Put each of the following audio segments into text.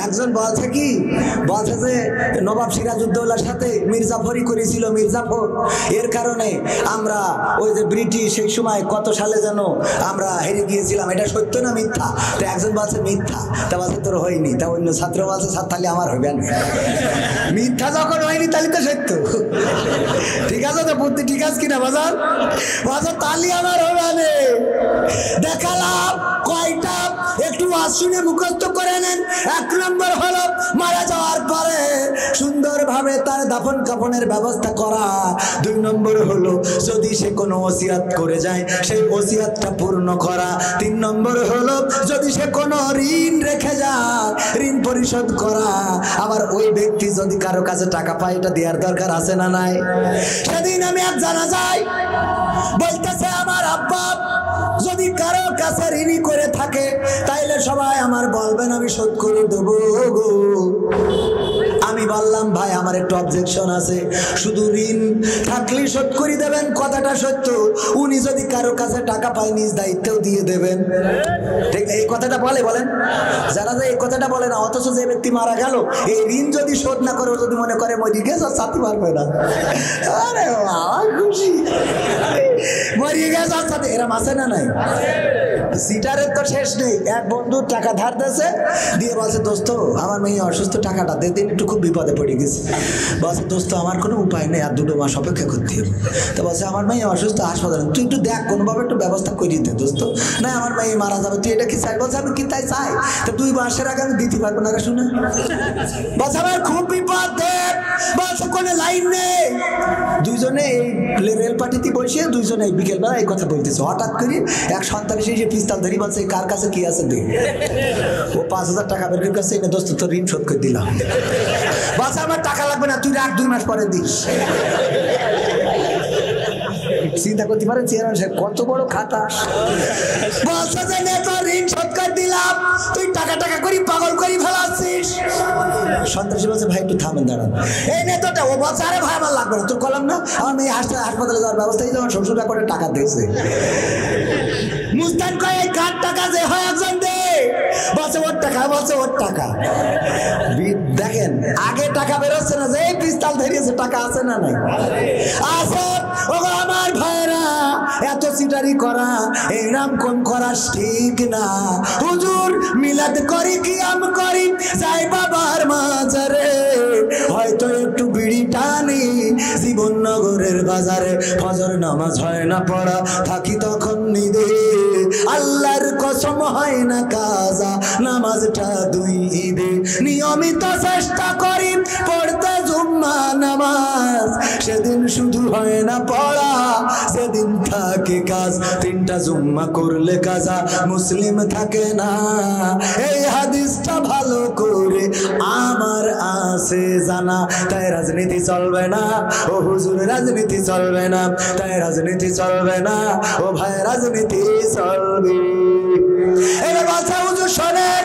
একজন বলছে কি, বলছে যে নবাব সিরাজউদ্দৌলার সাথে মির্জাফরই করেছিল, মির্জাফর, এর কারণে আমরা ওই যে ব্রিটিশ সেই সময় কত সালে যেন আমরা হেরে গিয়েছিলাম। এটা সত্য না মিথ্যা? তো একজন বলছে মিথ্যা, তা বলছে তোর হয়নি। তা অন্য ছাত্র বলছে স্যার তাহলে আমার হবে না। মিথ্যা যখন হয়নি তাহলে তো সত্য। ঠিক আছে তো, বুদ্ধি ঠিক আছে কিনা বাজার? বাজার তালি আমার হবে না। দেখালাম কয়টা, একটু আসুনে মুখস্থ করে নেন। এক নম্বর হলো মারা যাওয়ার পরে সুন্দরভাবে তার দাফন কাফনের ব্যবস্থা করা। দুই নম্বর হলো যদি সে কোনো ওসিয়াত করে যায় সেই ওসিয়াতটা পূর্ণ করা। তিন নম্বর হলো যদি সে কোনো ঋণ রেখে যায় ঋণ পরিশোধ করা। আবার ওই ব্যক্তি যদি কারো কাছে টাকা পায় এটা দেওয়ার দরকার আছে না নাই? সেদিন আমি এক জানাজায় বলতেছে আমার আব্বা যদি কারো কাছে ঋণী করে থাকে তাইলে সবাই আমার বলবেন আমি শোধ করে দেবো গো। আমি বললাম ভাই আমার একটু অবজেকশন আছে, শুধু ঋণ থাকলে শোধ করে দেবেন কথাটা সত্য, উনি যদি কারো কাছে টাকা পায় নিজ দায়িত্বেও দিয়ে দেবেন। ঠিক এই কথাটা বলে বলেন যারা যে এই কথাটা বলে না, অথচ যে ব্যক্তি মারা গেল এই ঋণ যদি শোধ না করে যদি মনে করে মরি গেছে আর চাতে পারবে না, আরে বাবা খুশি মরিয়ে গেছে আর সাথে এরম আছে না নাই? সিটারের তো শেষ নেই। এক বন্ধু টাকা ধার দিয়েছে, দিয়ে বলছে দোস্ত আমার মেয়ে অসুস্থ, টাকাটা দে দিন, একটু খুব বিপদে পড়ে গেছে। বলছে দোস্ত আমার কোনো উপায় নেই, আর 2 মাস অপেক্ষা করতে হবে। তো বলছে আমার মেয়ে অসুস্থ, হাসপাতালে, তুই একটু দেখ কোনোভাবে একটু ব্যবস্থা করিয়ে দে দোস্ত। না আমার মেয়ে মারা যাবে, তুই এটা কি চাই? বলছে আমি কি তাই চাই, তো 2 মাসের আগে আমি দিতে পারবো না। শুনে বলছে আমার খুব বিপদ দে, বলছে কোনো লাইন নেই। দুইজনে এই রেল পার্টিতে বসে দুইজনে বিকেলবেলা এই কথা বলতেছে। হঠাৎ করে এক সন্তান এসে পিস্তল ধরি বলছে কার কাছে কি আছে দে। ও 5000 টাকা বের করে কাছে এনে দোস্ত তোর ঋণ শোধ করে দিলাম। বলছে আমার টাকা লাগবে না, তুই রাখ 2 মাস পরে দিস। চিন্তা করতে পারেন চেয়ারম্যান সাহেব কত বড় খাতাস। বলছে যে নে তোর ঋণ শোধ করে দিলাম, তুই টাকা টাকা করি পাগল করি ফেলাচ্ছিস। সন্ত্রাসী বলছে ভাই একটু থামেন দাঁড়ান, এই নে তোটা। ও বলছে আরে ভাই আমার লাগবে না, তোর কলম না, আমার মেয়ে হাসপাতালে যাওয়ার ব্যবস্থা হয়েছে, আমার শ্বশুরা করে টাকা দিয়েছে। মুস্তান কয় এই কার টাকা যে হয় একজন দে, বলছে ওর টাকা, বলছে ওর টাকা। দেখেন আগে টাকা বেরোচ্ছে না, যে পিস্তল ধরিয়েছে টাকা আছে না নাই? আছে। ওগো আমার ভাইরা এত সিটারি করা এরাম কোন করা ঠিক না। হুজুর মিলাদ করি কিয়াম করি যাই বাবার মাজারে, হয়তো একটু বিড়ি টানি জীবননগরের বাজারে, ফজর নামাজ হয় না পড়া থাকি তখন নিদে, আল্লাহর কসম হয় না কাজা নামাজটা 2 ঈদে, নিয়মিত চেষ্টা করি পড়তে জুম্মা নামাজ, সেদিন শুধু হয় না পড়া সেদিন থাকে কাজ, 3টা জুম্মা করলে কাজা মুসলিম থাকে না। এই হাদিসটা ভালো করে আমার আছে জানা, তাই রাজনীতি চলবে না ও হুজুর, রাজনীতি চলবে না, তাই রাজনীতি চলবে না ও ভাই, রাজনীতি চলবে। এবার বলছে হুজুর শোনেন,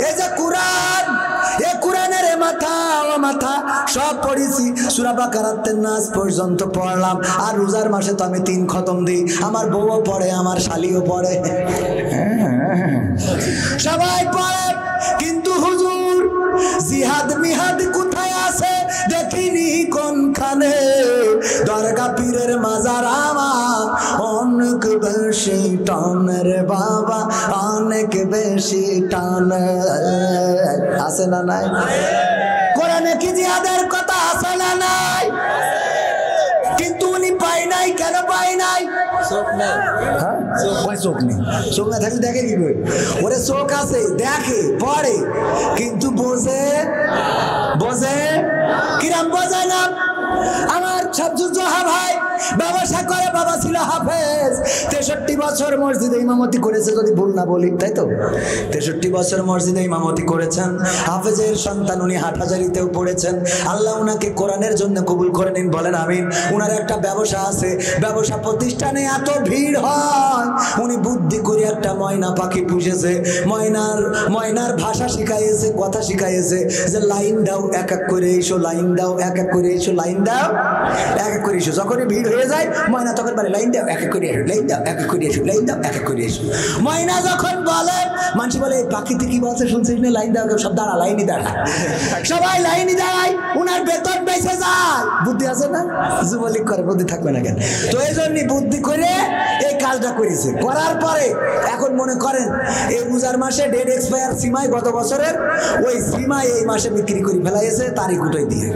এই যে কোরআন, এই কোরআনের মাথা ও মাথা সব পড়েছি, সূরা বাকারা থেকে নাস পর্যন্ত পড়লাম। আর রোজার মাসে তো আমি 3 খতম দিই, আমার বউও পড়ে, আমার শালিও পড়ে, সবাই পড়ে। কিন্তু হুজুর জিহাদ মিহাদ কোথায় আছে দেখিনি কোনখানে, দরগা পীরের মাজার আমার অনেক বেশি টান রে বাবা, অনেক বেশি টান আছে না নাই? কোরআনে কি জিহাদের কথা আছে না নাই? কিন্তু উনি পাই নাই, কেন পাই নাই? চোখ নেই। চোখ নেই, চোখ না থাকলে দেখে কি করে? ওরে চোখ আছে, দেখে পড়ে, কিন্তু বোঝে কিরাম বোঝে না। আমার শামসুজ্জোহা ভাই ব্যবসা করে, বাবা ছিল হাফেজ, 63 বছর মসজিদে ইমামতি করেছে যদি ভুল না বলি, তাই তো? 63 বছর মসজিদে ইমামতি করেছেন, হাফেজের সন্তান উনি, হাটহাজারিতেও পড়েছেন। আল্লাহ উনাকে কোরআনের জন্য কবুল করে নিন, বলেন আমিন। উনার একটা ব্যবসা আছে, ব্যবসা প্রতিষ্ঠানে এত ভিড় হয়, উনি বুদ্ধি করে একটা ময়না পাখি পুষেছে, ময়নার ভাষা শিখাইয়েছে, কথা শিখাইয়েছে যে লাইন দাও এক এক করে এসো, লাইন দাও এক এক করে এসো, লাইন দাও এক এক করে এসো। যখনই ভিড় হয়ে যায় ময়না তখন দরবারে লাইন দাও, এক এক করে এসো, লাইন দাও, এক এক করে এসো, লাইন দাও, এক এক করে এসো। ময়না যখন বলে, মানুষ বলে এই পাখিতে কি বলছে শুনছিস না, লাইন দাও, সব দাঁড়া, লাইনই দাঁড়া, সবাই লাইনই দাঁড়ায়, উনার বেতন বেঁচে যায়। বুদ্ধি আছে না? যুবলীগ করে, বুদ্ধি থাকবে না কেন? তো এই জন্যই বুদ্ধি করে এই কাজটা করেছে। করার পরে এখন মনে করেন এই রোজার মাসে ডেট এক্সপায়ার সিমাই গত বছরের, ওই সিমাই এই মাসে বিক্রি করে ফেলাইছে তারিখ উঠাই দিয়ে।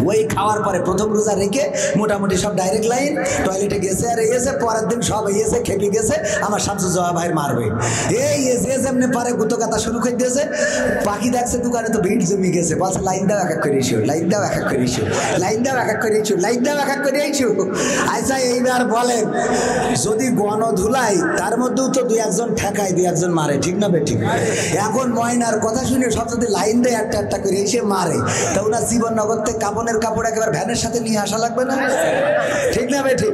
ওই খাওয়ার পরে প্রথম রোজা রেখে মোটামুটি সব ডাইরেক্ট লাইন, টয়লেটে গেছে আর এসে পরের দিন সব এসে খেপে গেছে, আমার শামসুজ্জোহা ভাইয়ের মারবে, এই যে যেমনি পারে গুতো কথা শুরু করে দিয়েছে। পাখি দেখছে দোকানে তো ভিড় জমি গেছে, বলছে লাইন দাও, এক এক করে ইস্যু, লাইন দাও, এক এক করে ইস্যু, লাইন দাও, এক এক করে ইস্যু, লাইন দাও, এক এক করে ইস্যু। আচ্ছা এইবার বলেন, যদি গণ ধুলাই তার মধ্যেও তো দুই একজন ঠেকায়, দুই একজন মারে, ঠিক না বেঠিক? এখন ময়নার কথা শুনে সব যদি লাইন দেয় একটা একটা করে এসে মারে, তা ওনার জীবননগর থেকে কাপড়ের কাপড় একেবারে ভ্যানের সাথে নিয়ে আসা লাগবে না, ঠিক না বেঠিক?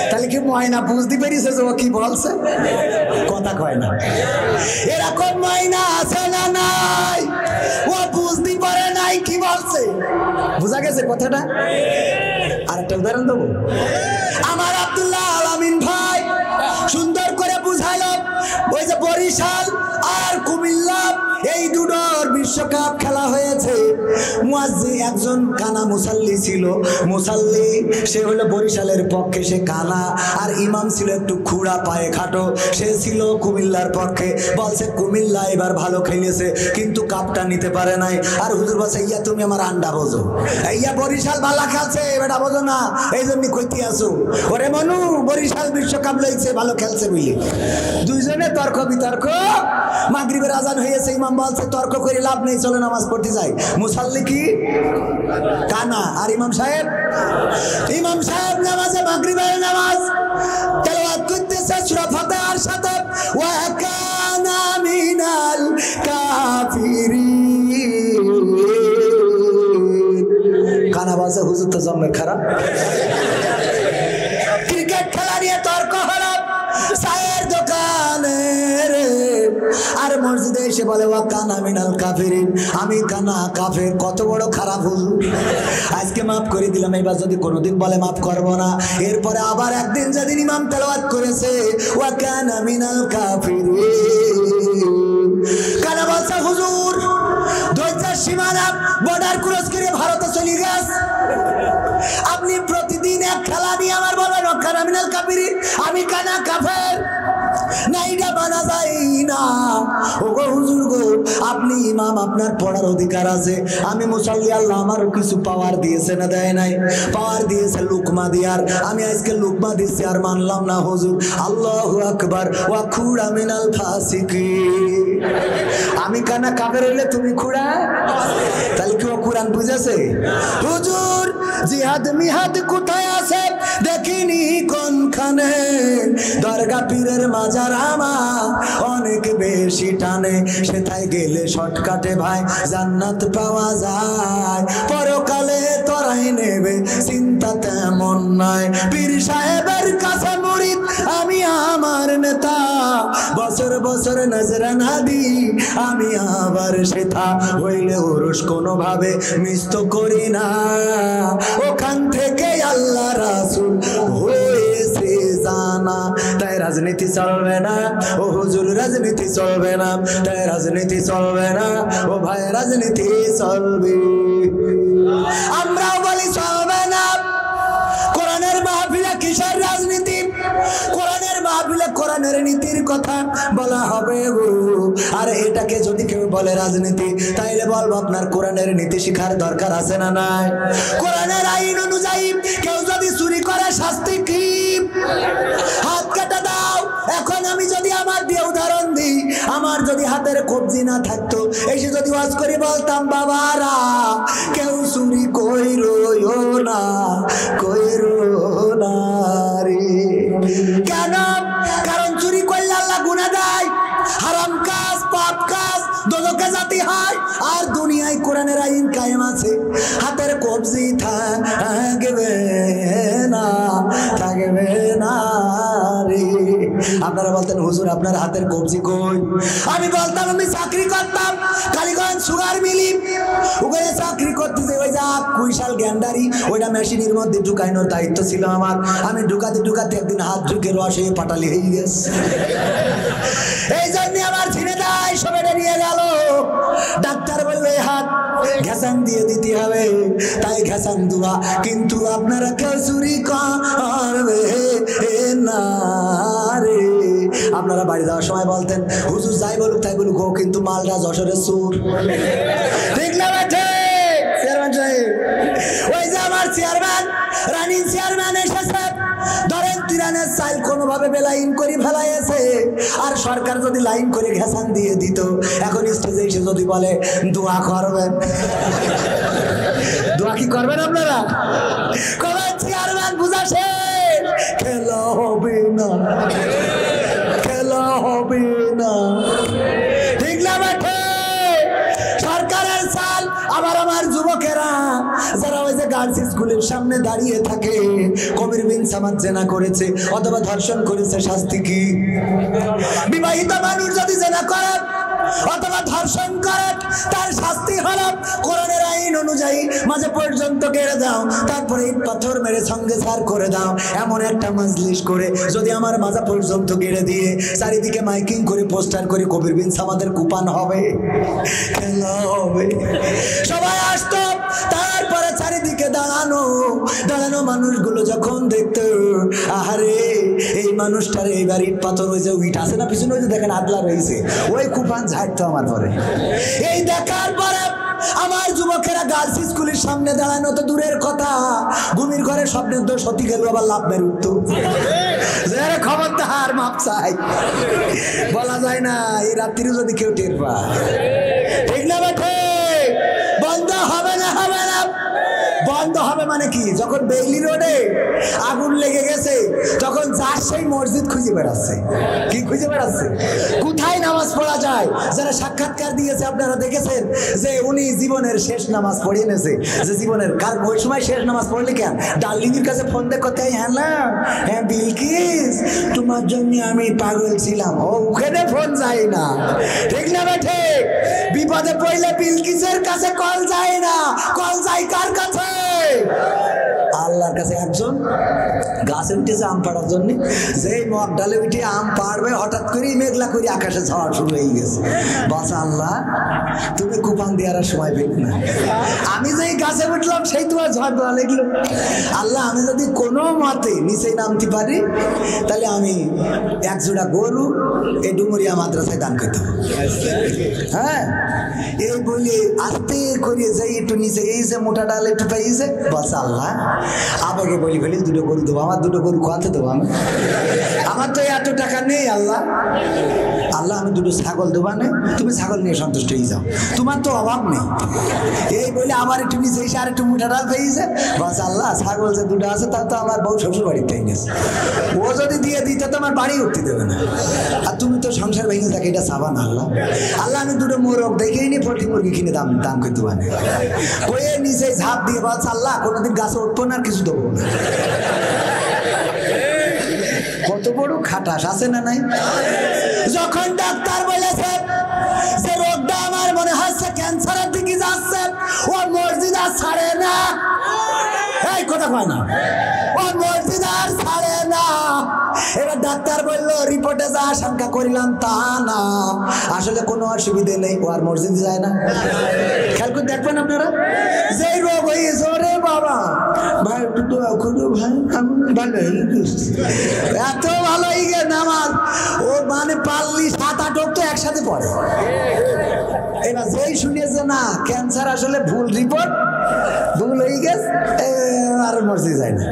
তাহলে কি ময়না বুঝতে পেরেছে যে ও কি বলছে? কথা কয় না। এরকম ময়না আছে না নাই? ও বুঝতে পারে নাই কি বলছে। বুঝা গেছে কথাটা? আর একটা উদাহরণ দেবো। আমার আব্দুল্লাহ আলামিন ভাই সুন্দর করে বুঝাইল, ওই যে বরিশাল আর কুমিল্লা এই দুটোর বিশ্বকাপ খেলা হয়েছে। মুয়াজ্জিন একজন কানা মুসাল্লি ছিল, মুসাল্লি সে হলো বরিশালের পক্ষে, সে কানা, আর ইমাম ছিল একটু খুঁড়া পায়ে খাটো, সে ছিল কুমিল্লার পক্ষে। বলছে কুমিল্লা এবার ভালো খেলেছে কিন্তু কাপটা নিতে পারে নাই। আর হুজুর বলছে ইয়া তুমি আমার আন্ডা বোঝো, ইয়া বরিশাল ভালো খেলছে বেটা বোঝো না, এই জন্য কইতে আসো। ওরে মনু, বরিশাল বিশ্বকাপ লইছে ভালো খেলছে বুঝলি। দুইজনে তর্ক বিতর্ক, মাগরিবের আজান হয়েছে, ইমাম বলছে তর্ক করে লাভ নেই, চলো নামাজ পড়তে যাই। মুসাল্লি কি কানা, আর ইমাম সাহেব নামাজে, মাগরিবের নামাজ তেলাওয়াত করতেছে সূরা ফাতিহার সাথে, ওয়া কানা মিনাল কাফিরিন। কানা বলছে হুজুর তো জন্মের খারাপ। ক্রিকেট খেলা নিয়ে তর্ক হলো চায়ের দোকানে, আর মসজিদে এসে বলে ওয়া কানা মিনাল কাফিরিন, আমি কানা কাফের। কত বড় খারাপ হুজুর, আজকে মাফ করে দিলাম, এবার যদি কোনোদিন বলে মাফ করব না। এরপরে আবার একদিন যেদিন ইমাম তেলাওয়াত করেছে ওয়া কানা মিনাল কাফিরিন, কানা বলছে হুজুর ধৈর্যের সীমানা বর্ডার ক্রস করে ভারতে চলে গেছে, আপনি প্রতিদিন এক খেলা নিয়ে আমার বলেন ওয়া কানা মিনাল কাফিরিন, আমি কানা কাফের না, এটা মানা যায় না। ও গো হুজুর গো, আপনি ইমাম, আপনার পড়ার অধিকার আছে, আমি মুসাল্লি, আল্লাহ আমারও কিছু পাওয়ার দিয়েছে না দেয় নাই? পাওয়ার দিয়েছে লুকমা দিয়ার, আমি আজকে লুকমা দিচ্ছি আর মানলাম না হুজুর। আল্লাহু আকবার, ওয়া খুড়া মিনাল ফাসিকিন, আমি কানা কাফের হইলে তুমি খুড়া, তাহলে কি ও কোরআন বুঝেছে? হুজুর জিহাদ মিহাদ কোথায় আছে দেখিনি কোনখানে, দরগা পীরের মাজার আমার অনেক বেশি টানে, সেটাই গেলে শর্টকাটে ভাই জান্নাত পাওয়া যায়, পরকালে তোরাই নেবে চিন্তা তেমন নাই। পীর সাহেবের কাছে মুরিদ আমি আমার নেতা, বছর বছর নজরানা দি আমি আবার সেথা, হইলে ওরস কোনোভাবে মিস তো করি না, ওখান থেকে আল্লাহ রাসূল হয়েছে জানা। তাই রাজনীতি চলবে না ও হুজুর, রাজনীতি চলবে না, তাই রাজনীতি চলবে না ও ভাই, রাজনীতি চলবে। আমরাও বলি চলবে না। কোরআনের মাহফিলে কিসের রাজনীতি? কোরআনের মাহফিলে কোরআনের নীতির কথা বলা হবে গো। আর এটাকে যদি কেউ বলে রাজনীতি, তাইলে বলবো আপনার কোরআনের নীতি শিখার দরকার আছে না নাই? কোরআনের আইন অনুযায়ী কেউ যদি চুরি করে শাস্তি কি? হাত কেটে দাও। এখন আমি যদি আমার দিয়ে উদাহরণ দিই, আমার যদি হাতের কবজি না থাকতো, এসে যদি ওয়াজ করে বলতাম বাবারা কেউ চুরি কইরো না, কইরো না রে। কেন? কারণ চুরি করলে আল্লাহ গুনাহ দেয়, হারাম কাজ পাপ কাজ দোজখে জাতি হয়। আর দুনিয়ায় কোরআনের আইন কায়েম আছে, হাতের কবজি থাকবে না, থাকবে না রে। আপনারা বলতেন হুজুর আপনার হাতের কবজি কই? আমি বলতাম আমি চাকরি করতাম কালীগঞ্জ সুগার মিলি, ওখানে চাকরি করতেছে, ওই যে কুইশাল গ্যান্ডারি ওইটা মেশিনের মধ্যে ঢুকানোর দায়িত্ব ছিল আমার। আমি ঢুকাতে ঢুকাতে একদিন হাত ঢুকে রসে পাটালি হয়ে গেছে। এই জন্য আমার ছিনে দেয় সবেটা নিয়ে গেল। ডাক্তার বললো এই হাত ঘেসান দিয়ে দিতে হবে, তাই ঘেসান দুয়া। কিন্তু আপনারা কেউ চুরি করবে না রে। আপনারা বাড়ি যাওয়ার সময় বলতেন হুজুর যাই বলুক তাই বলুক ও কিন্তু মালটা যশোরের চোর। ঠিক না বেঠে চেয়ারম্যান সাহেব? ওই যে আমার চেয়ারম্যান রানিং চেয়ারম্যান এসেছে, ধরেন তিরানের চাইল কোনোভাবে বেলাইন করে ফেলাইছে, আর সরকার যদি লাইন করে ঘেসান দিয়ে দিত, এখন স্টেজে এসে যদি বলে দোয়া করবেন, দোয়া কি করবেন আপনারা? কবে চেয়ারম্যান বুঝাছে খেলা হবে না, খেলা হবে না। ঠিক না বেঠে? সরকারের চাল। আবার আমার যুবকেরা যারা ওই যে গার্লস স্কুলের সামনে দাঁড়িয়ে থাকে, কবির বিন সামাদ জেনা করেছে অথবা ধর্ষণ করেছে, শাস্তি কি? বিবাহিত মানুষ যদি জেনা করে অথবা ধর্ষণ করে, তার শাস্তি হলো কোরআনের আইন অনুযায়ী মাঝে পর্যন্ত গেড়ে দাও, তারপরে ইট পাথর মেরে সঙ্গে সার করে দাও। এমন একটা মজলিস করে যদি আমার মাজা পর্যন্ত গেড়ে দিয়ে চারিদিকে মাইকিং করে পোস্টার করে কবির বিন সামাদের কুপান হবে, খেলা হবে। সবাই আসতো, তারপরে চারিদিকে দাঁড়ানো দাঁড়ানো মানুষগুলো যখন দেখতো, আহারে এই মানুষটার এইবার ইট পাথর হয়েছে, ইট আছে না পিছনে, ওই যে দেখেন আদলা রয়েছে, ওই কুপান ঝাড়তো আমার পরে। এই দেখার পরে আমার যুবকেরা গার্লস স্কুলের সামনে দাঁড়ানো তো দূরের কথা, ভূমির ঘরে স্বপ্নের দোষ সত্যি গেল আবার লাভ বের উঠতো। খবরদার মাপ চাই, বলা যায় না এই রাত্রিও যদি কেউ টের পায়। ঠিক না বেঠে? বন্ধ হবে না, হবে না। বন্ধ হবে মানে কি? যখন বেইলি রোডে আগুন লেগে গেছে তখন যার সেই মসজিদ খুঁজে বেড়াচ্ছে। কি খুঁজে বেড়াচ্ছে? কোথায় নামাজ পড়া যায়। যারা সাক্ষাৎকার দিয়েছে আপনারা দেখেছেন যে উনি জীবনের শেষ নামাজ পড়ে এনেছে, যে জীবনের কার ওই সময় শেষ নামাজ পড়লে কেন ডার্লিংয়ের কাছে ফোন দিয়ে কথা, হ্যাঁ না হ্যাঁ বিলকিস তোমার জন্য আমি পাগল ছিলাম, ও ওখানে ফোন যায় না। ঠিক না বেঠে? বিপদে পড়লে বিলকিসের কাছে কল যায় না, কল যায় কার কাছে? আল্লাহর কাছে। একজন গাছে উঠেছে আম পাড়ার জন্য, যেই মগ ডালে উঠে আম পাড়বে হঠাৎ করে মেঘলা করে আকাশে ঝড় শুরু হয়ে গেছে। বাছা আল্লাহ, তুমি কুপান দেওয়ার সময় পেলি না, আমি যেই গাছে উঠলাম সেই তোমার ঝড় দেওয়া লাগলো। আল্লাহ, আমি যদি কোনো মতে নিচে নামতে পারি তাহলে আমি এক জোড়া গরু এই ডুমুরিয়া মাদ্রাসায় দান করতে হবে। হ্যাঁ, এই বলে আস্তে করে যাই একটু নিচে এই যে মোটা ডাল একটু পাইছে, বাছা আল্লাহ আবেগে বলি ফেলি দুটো গরু দেবো, আমার দুটো গরু খাওয়াতে দেবো আমি, আমার তো এত টাকা নেই। আল্লাহ আল্লাহ আমি দুটো ছাগল দেবো না, তুমি ছাগল নিয়ে সন্তুষ্ট হয়ে যাও, তোমার তো অভাব নেই। এই বলে আবার একটু নিচে এসে আর একটু মোটা ডাল পেয়েছে, বাস আল্লাহ ছাগল যে দুটো আছে তা তো আমার বউ শ্বশুর বাড়ির পেয়ে গেছে, ও যদি দিয়ে দিতে তো আমার বাড়ি উঠতে দেবে না, আর তুমি তো সংসার ভেঙে থাকে, এটা চাবা না। আল্লাহ আল্লাহ আমি দুটো মোরগ দেখেই নি পোল্ট্রি মুরগি কিনে দান করতে পারি, ওই নিচে ঝাঁপ দিয়ে বাস আল্লাহ কোনোদিন গাছে উঠবো না, আর কিছু দেবো না। কত বড় খাটাস আছে না নাই? যখন ডাক্তার বলেছে যে রোগটা আমার মনে হচ্ছে ক্যান্সারের দিকে যাচ্ছে, ও মসজিদ আর ছাড়ে না, এই কথা কয় না, ও মসজিদ আর ছাড়ে না। এবার ডাক্তার বললো রিপোর্টে যা আশঙ্কা করিলাম তা না, আসলে কোনো অসুবিধে নেই, ও আর মসজিদে যায় না। খেয়াল করে দেখবেন আপনারা, যেই রোগ হয়েছে ওরে বাবা ভাই একটু দোয়া করো ভাই, আমি ভালো হয়ে গেছি, এত ভালো হয়ে গে নামাজ, ও মানে পাল্লি 7-8 তো একসাথে পড়ে। এবার যেই শুনিয়েছে না ক্যান্সার আসলে ভুল রিপোর্ট, ভুল হয়ে গেছে, আর মসজিদ যায় না।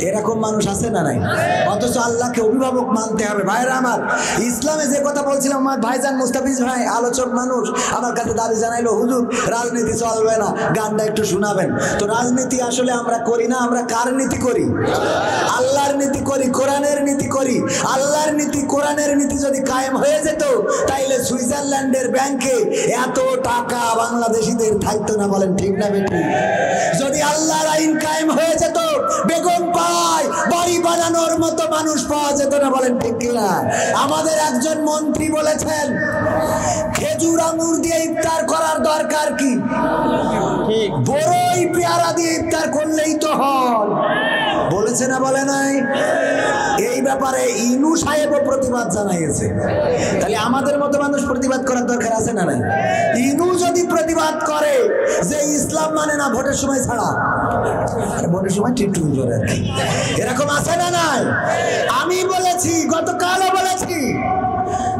এরকম মানুষ আছে না নাই? অথচ আল্লাহকে অভিভাবক মানতে হবে। ভাইরা আমার, ইসলামে যে কথা বলছিলাম, আমার ভাইজান মুস্তাফিজ ভাই আলোচক মানুষ আমার কাছে দাবি জানাইলো, হুজুর রাজনীতি চলবে না, গানটা একটু শোনাবেন। তো রাজনীতি আসলে আমরা করি না, আমরা কার নীতি করি? আল্লাহর নীতি করি, কোরআনের নীতি করি। আল্লাহর নীতি কোরআনের নীতি যদি কায়েম হয়ে যেত তাইলে সুইজারল্যান্ডের ব্যাংকে এত টাকা বাংলাদেশিদের থাকতো না, বলেন ঠিক না বেটি? যদি আল্লাহর আইন কায়েম হয়ে যেত বেগম পাড়ায় বাড়ি বানানোর মতো মানুষ পাওয়া যেত না, বলেন ঠিক কিনা? আমাদের একজন মন্ত্রী বলেছেন খেজুর আঙুর দিয়ে ইফতার করার দরকার কি? বড়ই পেয়ারা দিয়ে ইফতার করলেই তো হয়। বলেছে না বলে নাই? এই ব্যাপারে ইনু সাহেবও প্রতিবাদ জানাইছে। তাহলে আমাদের মতো মানুষ প্রতিবাদ করার দরকার আছে না নাই? ইনু যদি প্রতিবাদ করে যে ইসলাম মানে না ভোটের সময় ছাড়া, আর ভোটের সময় টিটুন করে, এরকম আছে না নাই? আমি বলেছি, গতকালও বলেছি,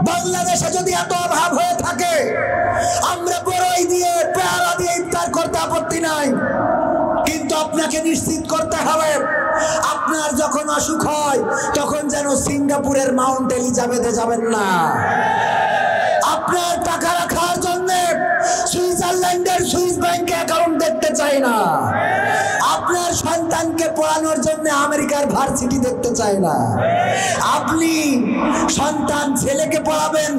বাংলাদেশে যদি এত অভাব হয়ে থাকে, আমরা বড়ই দিয়ে পেয়ারা দিয়ে ইফতার করতে আপত্তি নাই, কিন্তু আপনাকে নিশ্চিত করতে হবে আপনার যখন অসুখ হয় তখন যেন সিঙ্গাপুরের মাউন্ট এলিজাবেথে যাবেন না। আপনার টাকা রাখার জন্য সুইজারল্যান্ডের সুইস ব্যাংকে অ্যাকাউন্ট দেখতে চাই না। আপনার সন্তানকে পড়ানোর জন্য আমেরিকার ভার্সিটি দেখতে চাই না। আপনি সন্তান ছেলেকে পড়াবেন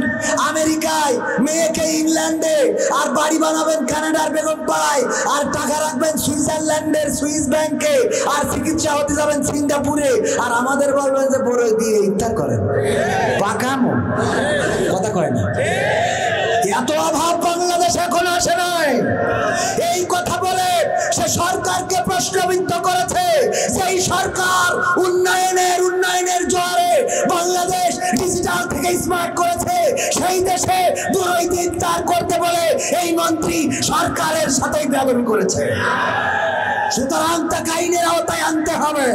আমেরিকায়, মেয়েকে ইংল্যান্ডে, আর বাড়ি বানাবেন কানাডার বেগমপাড়ায়, আর টাকা রাখবেন সুইজারল্যান্ডের সুইস ব্যাংকে, আর চিকিৎসা হতে যাবেন সিঙ্গাপুরে, আর আমাদের বলবেন যে বড় দিয়ে ইফতার করেন। পাকামো কথা কয় না? এত অভাব বাংলাদেশ এখন আসে নাই। এই কথা বলে সে সরকারকে প্রশ্নবিদ্ধ করেছে। সেই সরকার উন্নয়নের জোয়ারে বাংলাদেশ ডিজিটাল থেকে স্মার্ট করেছে, সেই দেশে বড়ই দিয়ে ইফতার করতে বলে এই মন্ত্রী সরকারের সাথেই বেয়াদবি করেছে। সুতরাং তাকে আইনের আওতায় আনতে হবে।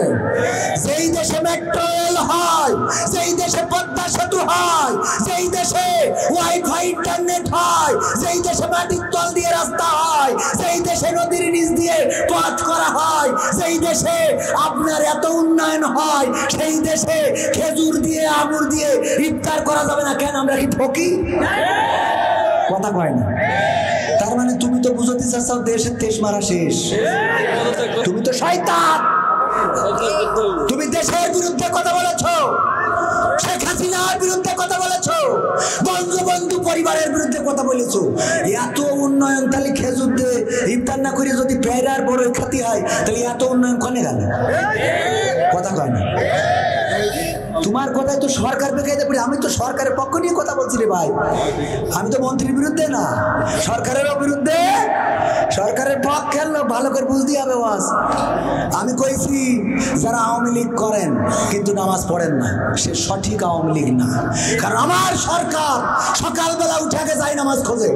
যেই দেশে মেট্রো রেল হয়, যেই দেশে পদ্মা সেতু হয়, যেই দেশে ওয়াইফাই ইন্টারনেট হয়, যেই দেশে মাটির তল দিয়ে রাস্তা হয়, যেই দেশে নদীর নিচ দিয়ে পথ করা হয়, যেই দেশে আপনার এত উন্নয়ন হয়, সেই দেশে খেজুর দিয়ে আঙুর দিয়ে ইফতার করা যাবে না কেন? আমরা কি ঠকি? কথা কয় না? তার মানে তুমি তো বুঝতে চাচ্ছ দেশের তেজ মারা শেষ। তুমি তো শয়তান। তুমি দেশের বিরুদ্ধে কথা বলেছো, শেখ হাসিনার বিরুদ্ধে কথা বলেছো, বঙ্গবন্ধু পরিবারের বিরুদ্ধে কথা বলেছো। এত উন্নয়ন, তাহলে খেজুর দিয়ে ইফতার না করে যদি পেয়ারার বড় খ্যাতি হয়, তাহলে এত উন্নয়ন কনে গেল? কথা কয় না? তোমার কথাই তো সরকার বেকায়দা পড়ে। আমি তো সরকারের পক্ষ নিয়ে কথা বলছি রে ভাই। আমি তো মন্ত্রীর বিরুদ্ধে না, সরকারেরও বিরুদ্ধে। সরকারের পক্ষে ভালো করে বুঝতে হবে। আমি কইছি যারা আওয়ামী লীগ করেন কিন্তু নামাজ পড়েন না, সে সঠিক আওয়ামী লীগ না। কারণ আমার সরকার সকালবেলা উঠে আগে যাই নামাজ খোঁজে।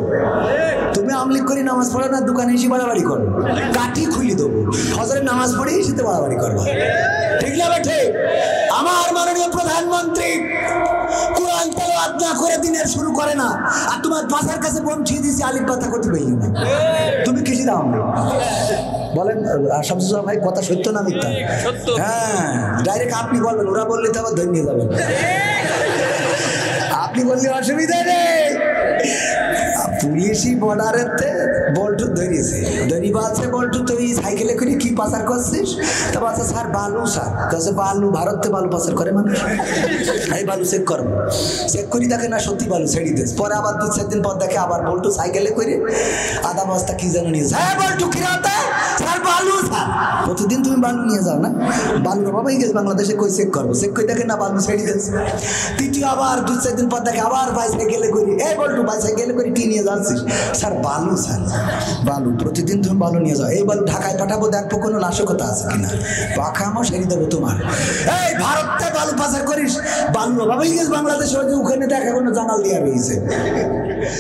তুমি আওয়ামী লীগ করি নামাজ পড়ো না, দোকানে এসে বাড়াবাড়ি করো, কাঠি খুলি দেবো, ফজরের নামাজ পড়ে এসে বাড়াবাড়ি করবো। ঠিক না বেঠে? আমার মাননীয় প্রধানমন্ত্রী কোরআন তেলাওয়াত না করে দিনের শুরু করে না, আর তোমার পাশার কাছে পৌঁছিয়ে দিয়েছি আলিফ কথা করতে পারলি না। তুমি কিসি দাও বলেন? শামসুজ্জামান ভাই কথা সত্য না মিথ্যা? হ্যাঁ, ডাইরেক্ট আপনি বলবেন, ওরা বললে তো আবার ধরে যাবেন। আপনি বললে অসুবিধা নেই। পুলিশি বর্ডারের বল্টু ধরিয়েছে, ধরিবা আছে বল্টু, তুই সাইকেলে করে কি পাচার করছিস? তা বলছে স্যার বালু। স্যার কাছে বালু, ভারতে বালু পাচার করে মানুষ। এই বালু চেক করবো, চেক করি দেখে না সত্যি বালু ছেড়ে দিস। পরে আবার 2-4 দিন পর দেখে আবার বল্টু সাইকেলে করে আধা বস্তা কি যেন নিয়েছে। হ্যাঁ বল্টু কিরাতে স্যার বালু। স্যার প্রতিদিন তুমি বালু নিয়ে যাও না? বালুর অভাবেই গেছে বাংলাদেশে, কই চেক করবো, চেক করে দেখে না বালু ছেড়ে দিস। তৃতীয় আবার 2-4 দিন পর দেখে আবার বাইসাইকেলে করি, এই বল্টু বাইসাইকেলে করে কি নিয়ে যাচ্ছিস? স্যার বালু। স্যার বালু, প্রতিদিন তুমি বালু নিয়ে যাও। এই বালু ঢাকায় পাঠাবো, দেখবো কোনো নাশকতা আছে কিনা, পাখামো সেরে দেবো তোমার। এই ভারতে বালু পাচার করিস, বালুর অভাবেই গেছে বাংলাদেশে, ওখানে দেখা কোনো জানাল দিয়া রয়েছে।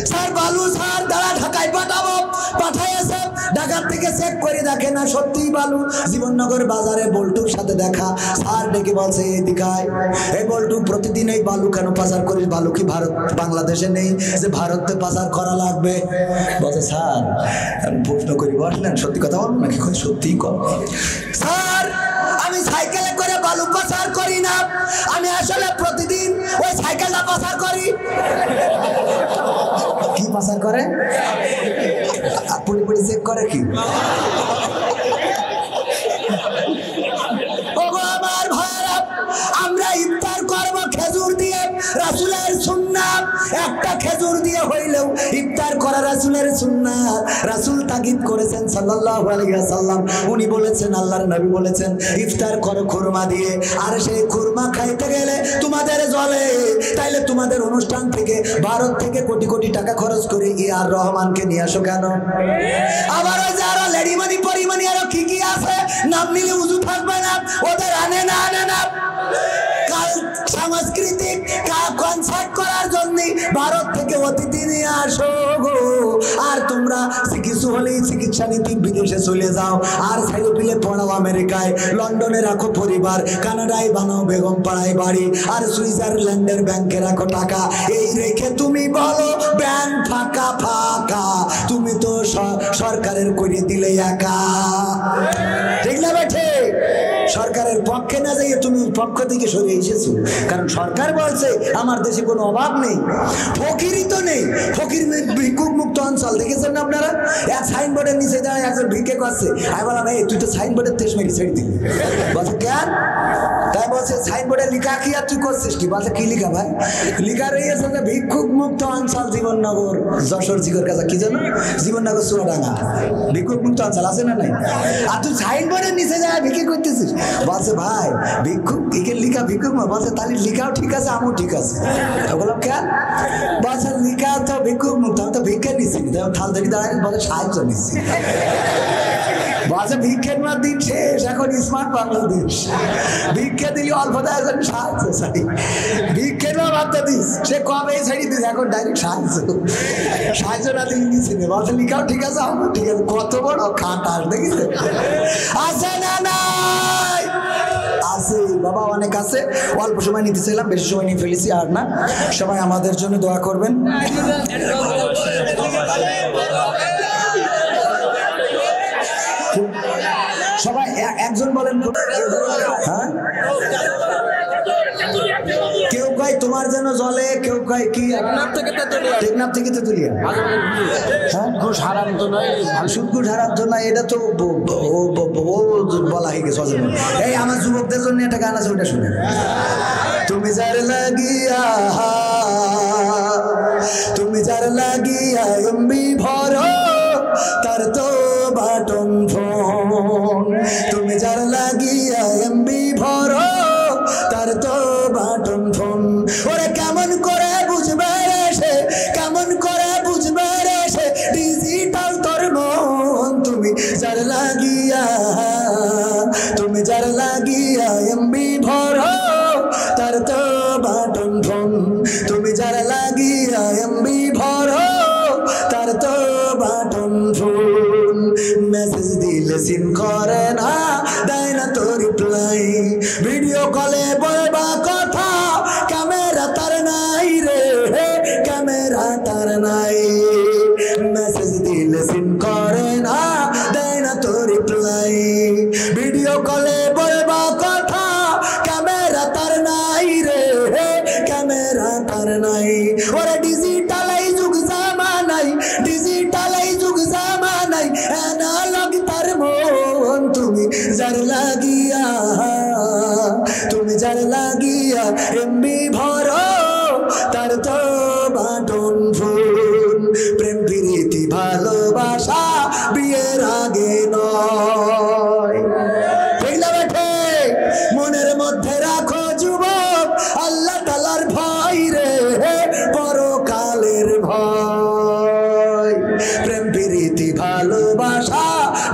স্যার বালু। স্যার দাঁড়া, ঢাকায় পাঠাবো। পাঠাইছে, ঢাকার থেকে চেক করে দেখে না সত্যিই বালু। জীবননগর বাজারে বল্টুর সাথে দেখা, স্যার ডেকে বলছে এদিকায়, এই বল্টু প্রতিদিন এই বালু কেন পাচার করিস? বালু কি ভারত বাংলাদেশে নেই যে ভারতে পাচার করা লাগবে? বলছে স্যার আমি প্রশ্ন করি, বসলেন সত্যি কথা বলবো নাকি? সত্যিই কর। স্যার আমি সাইকেলে করে বালু পাচার করি না, আমি আসলে প্রতিদিন ওই সাইকেলটা পাচার করি। কি পাচার করে? পুরি চেক করে কি? আমার ভাইরা, আমরা ইফতার করবো খেজুর দিয়ে, রাসূলের সুন্নাত। একটা খেজুর দিয়ে হইলেও ইফতার করা রাসূলের সুন্নাত। রাসূল তাকে তাগিদ করেছেন সাল্লাল্লাহু আলাইহি ওয়াসাল্লাম। উনি বলেছেন, আল্লাহর নবী বলেছেন, ইফতার করো খুরমা দিয়ে। আর সেই খুরমা খাইতে গেলে তোমাদের জ্বলে, তাইলে তোমাদের অনুষ্ঠান থেকে ভারত থেকে কোটি কোটি টাকা খরচ করে আর রহমানকে নিয়ে আসো কেন? আবার ওই যারা লেডিমানি পরিমানি আরো কি কি আছে, নাম নিলে উজু থাকবে না, ওদের আনে না সাংস্কৃতিক কনসার্ট করার জন্য ভারত থেকে অতিথি নিয়ে আসো গো। আর তোমরা কিছু হলেই চিকিৎসা নীতি বিদেশে চলে যাও, আর ছেলে পিলে পড়াও আমেরিকায়, লন্ডনে রাখো পরিবার, কানাডায় বানাও বেগম পাড়ায় বাড়ি, আর সুইজারল্যান্ডের ব্যাংকে রাখো টাকা। এই রেখে তুমি বলো ব্যাংক ফাঁকা ফাঁকা, তুমি তো সরকারের করে দিলে একা। ঠিক না বেঠে? সরকারের পক্ষে না যাইয়ে তুমি পক্ষ থেকে সরে এসেছো, কারণ সরকার বলছে আমার দেশে কোনো অভাব নেই, ফকিরই তো নেই। ফকির ভিক্ষুক মুক্ত অঞ্চল দেখেছেন না আপনারা? এক সাইনবোর্ডের নিচে দাঁড়ায় একজন ভিক্ষে করছে। আমি বললাম, এই তুই তো সাইনবোর্ডের তেজ মেরে ছেড়ে দিবি। বলছে কেন? তাই বলছে সাইনবোর্ডে লিখা কি আর তুই করছিস কি? বলছে কি লিখা ভাই? লিখা রয়েছে যে ভিক্ষুক মুক্ত অঞ্চল জীবননগর, যশোর জিগর কাছে কি জানো, জীবননগর চুয়াডাঙ্গা ভিক্ষুক মুক্ত অঞ্চল আছে না নাই? আর তুই সাইনবোর্ডের নিচে যায় ভিক্ষে করতেছিস। বলছে ভাই ভিক্ষুক একে লিখা ভিক্ষুক মা। বলছে তাহলে লিখাও ঠিক আছে, আমিও ঠিক আছে। বললাম কেন? বলছে লিখা তো ভিক্ষুক মুক্ত, আমি তো ভিক্ষা নিচ্ছি, থাল ধরি দাঁড়ায়, বলে সাহায্য নিচ্ছি। বলছে ভিক্ষের মার দিন শেষ, এখন স্মার্ট বাংলাদেশ। ভিক্ষা দিলি অল্প দেয়, সাহায্য চাই। ভিক্ষের মা বার্তা দিস, সে কবে ছেড়ে দিস, এখন ডাইরেক্ট সাহায্য না দিলি নিচ্ছি না। বলছে লিখাও ঠিক আছে, আমিও ঠিক আছে। কত বড় খাটাস দেখেছে? আছে না নাই? আছে বাবা, অনেক আছে। অল্প সময় নিতে চাইলাম, বেশি সময় নিয়ে ফেলেছি। আর না, সবাই আমাদের জন্য দোয়া করবেন। সবাই একজন বলেন। হ্যাঁ, কেউ কয় তোমার যেন জলে, কেউ কয় কি টেকনাফ থেকে তেতুলিয়া। ঘুষ হারাম তো নয়, সুদ ঘুষ হারাম তো নয়, এটা তো বলা হয়ে গেছে। এই আমার যুবকদের জন্য একটা গান আছে, ওটা শুনে। তুমি যার লাগিয়া, তুমি যার লাগিয়া এমবি ভরো, তার তো বাটন ফোন। তুমি যার লাগিয়া এমবি ভরো, তার তো বাটন ফোন। ওরে কেমন করে বুঝবে রে সে, কেমন করে বুঝবে রে সে ডিজিটাল তোর মন। তুমি যার লাগিয়া, তুমি যার লাগিয়া এমবি ভরো, তার তো বাটন ফোন। তুমি যার লাগিয়া এমবি ভরো, তার তো বাটন ফোন। মেসেজ দিলে সিন করে না, দেয় না তো রিপ্লাই। ভিডিও কলে বলবা কথা, ক্যামেরা তার নাই রে, ক্যামেরা তার নাই। মেসেজ দিলে সিন করে না, দেয় না তো রিপ্লাই। ভিডিও কলে বলবা কথা, ক্যামেরা তার নাই রে, ক্যামেরা তার নাই। ওরে ডিজিটাল এই যুগ জামানাই, ডিজিটাল এই যুগ জামানাই, অ্যানালগ তার মন। তুমি যার লাগিয়া, তুমি যার লাগিয়া এমবি ভরো, তার তো বাটন ফোন। প্রেম প্রীতি ভালোবাসা বিয়ের আগে নয়। মনের মধ্যে রাখো যুবক, আল্লাহ তাআলার ভয় রে, পরকালের ভয়। প্রেম প্রীতি ভালোবাসা